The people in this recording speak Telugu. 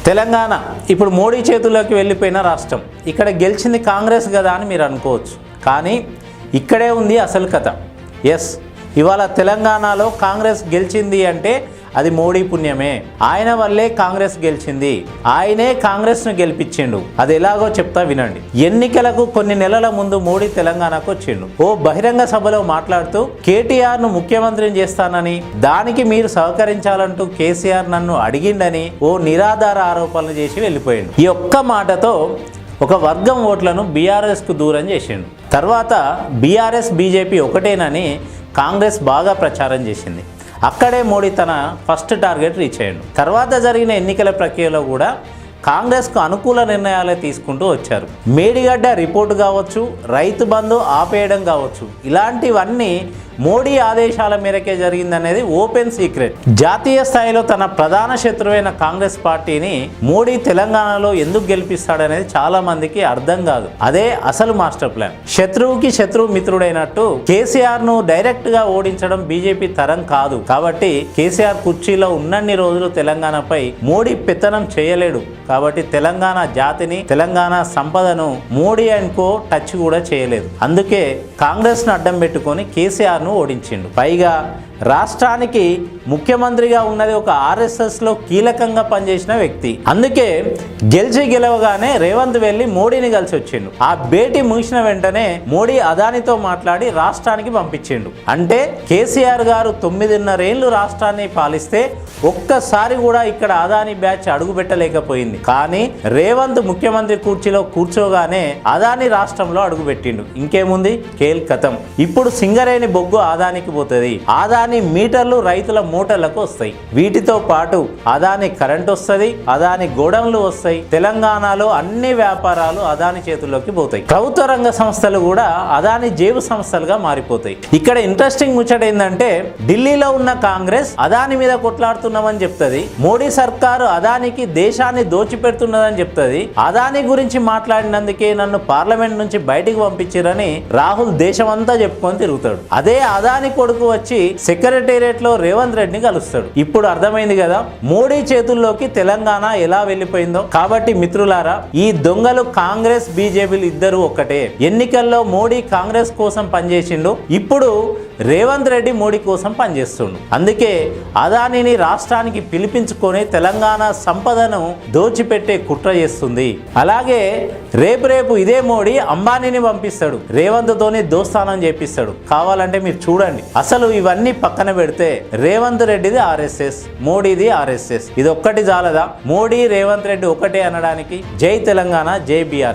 తెలంగాణ ఇప్పుడు మోడీ చేతుల్లోకి వెళ్ళిపోయిన రాష్ట్రం. ఇక్కడ గెలిచింది కాంగ్రెస్ కదా అని మీరు అనుకోవచ్చు, కానీ ఇక్కడే ఉంది అసలు కథ. ఎస్, ఇవాళ తెలంగాణలో కాంగ్రెస్ గెలిచింది అంటే అది మోడీ పుణ్యమే. ఆయన వల్లే కాంగ్రెస్ గెలిచింది, ఆయనే కాంగ్రెస్ను గెలిపించిండు. అది ఎలాగో చెప్తా వినండి. ఎన్నికలకు కొన్ని నెలల ముందు మోడీ తెలంగాణకు వచ్చిండు. ఓ బహిరంగ సభలో మాట్లాడుతూ కేటీఆర్ను ముఖ్యమంత్రిని చేస్తానని, దానికి మీరు సహకరించాలంటూ కేసీఆర్ నన్ను అడిగిండని ఓ నిరాధార ఆరోపణలు చేసి వెళ్ళిపోయిండు. ఈ ఒక్క మాటతో ఒక వర్గం ఓట్లను బీఆర్ఎస్కు దూరం చేసిండు. తర్వాత బీఆర్ఎస్ బీజేపీ ఒకటేనని కాంగ్రెస్ బాగా ప్రచారం చేసింది. అక్కడే మోడీ తన ఫస్ట్ టార్గెట్ రీచ్ అయ్యాడు. తర్వాత జరిగిన ఎన్నికల ప్రక్రియలో కూడా కాంగ్రెస్కు అనుకూల నిర్ణయాలే తీసుకుంటూ వచ్చారు. మేడిగడ్డ రిపోర్టు కావచ్చు, రైతు బంధు ఆపేయడం కావచ్చు, ఇలాంటివన్నీ మోడీ ఆదేశాల మేరకే జరిగిందనేది ఓపెన్ సీక్రెట్. జాతీయ స్థాయిలో తన ప్రధాన శత్రువైన కాంగ్రెస్ పార్టీని మోడీ తెలంగాణలో ఎందుకు గెలిపిస్తాడనేది చాలా మందికి అర్థం కాదు. అదే అసలు మాస్టర్ ప్లాన్. శత్రువుకి శత్రువు మిత్రుడైనట్టు కేసీఆర్ ను డైరెక్ట్ గా ఓడించడం బీజేపీ తరం కాదు. కాబట్టి కేసీఆర్ కుర్చీలో ఉన్నన్ని రోజులు తెలంగాణపై మోడీ పెత్తనం చేయలేడు. కాబట్టి తెలంగాణ జాతిని, తెలంగాణ సంపదను మోడీ అండ్ కో టచ్ కూడా చేయలేదు. అందుకే కాంగ్రెస్ ను అడ్డం పెట్టుకొని కేసీఆర్ ను ఓడించిండు. పైగా రాష్ట్రానికి ముఖ్యమంత్రిగా ఉన్నది ఒక ఆర్ఎస్ఎస్లో కీలకంగా పనిచేసిన వ్యక్తి. అందుకే గెలవగానే రేవంత్ వెళ్ళి మోడీని కలిసి వచ్చిండు. ఆ భేటీ ముగిసిన వెంటనే మోడీ అదానితో మాట్లాడి రాష్ట్రానికి పంపించిండు. అంటే కేసీఆర్ గారు 9.5 ఏళ్ళు రాష్ట్రాన్ని పాలిస్తే ఒక్కసారి కూడా ఇక్కడ అదాని బ్యాచ్ అడుగు పెట్టలేకపోయింది. కానీ రేవంత్ ముఖ్యమంత్రి కుర్చీలో కూర్చోగానే అదాని రాష్ట్రంలో అడుగు పెట్టిండు. ఇంకేముంది, కేల్ కథం. ఇప్పుడు సింగరేణి బొగ్గు అదానికి పోతుంది. అదాని మీటర్లు రైతుల మోటార్లకు వస్తాయి. వీటితో పాటు అదాని కరెంట్ వస్తుంది, అదాని గోడౌన్లు వస్తాయి. తెలంగాణలో అన్ని వ్యాపారాలు అదాని చేతుల్లోకి పోతాయి. ప్రభుత్వ రంగ సంస్థలు కూడా అదాని జేబు సంస్థలుగా మారిపోతాయి. ఇక్కడ ఇంట్రెస్టింగ్ ముచ్చట ఏంటంటే, ఢిల్లీలో ఉన్న కాంగ్రెస్ అదాని మీద కొట్లాడుతున్నామని చెప్తుంది, మోడీ సర్కారు అదానికి దేశాన్ని దోచిపెడుతున్నదని చెప్తుంది. అదాని గురించి మాట్లాడినందుకే నన్ను పార్లమెంట్ నుంచి బయటికి పంపించారని రాహుల్ దేశమంతా చెప్పుకొని తిరుగుతాడు. అదే అదాని కొడుకు వచ్చి సెక్రటేరియట్ లో రేవంత్ రెడ్డిని కలుస్తాడు. ఇప్పుడు అర్థమైంది కదా మోడీ చేతుల్లోకి తెలంగాణ ఎలా వెళ్ళిపోయిందో. కాబట్టి మిత్రులారా, ఈ దొంగలు కాంగ్రెస్ బీజేపీలు ఇద్దరు ఒక్కటే. ఎన్నికల్లో మోడీ కాంగ్రెస్ కోసం పనిచేసిండు, ఇప్పుడు రేవంత్ రెడ్డి మోడీ కోసం పనిచేస్తుండు. అందుకే అదానిని రాష్ట్రానికి పిలిపించుకొని తెలంగాణ సంపదను దోచిపెట్టే కుట్ర చేస్తుంది. అలాగే రేపు ఇదే మోడీ అంబానీని పంపిస్తాడు, రేవంత్ తోని దోస్తానం చేపిస్తాడు. కావాలంటే మీరు చూడండి. అసలు ఇవన్నీ పక్కన పెడితే రేవంత్ రెడ్డిది ఆర్ఎస్ఎస్, మోడీది ఆర్ఎస్ఎస్. ఇది ఒక్కటి చాలదా మోడీ రేవంత్ రెడ్డి ఒకటే అనడానికి? జై తెలంగాణ, జై బీఆర్.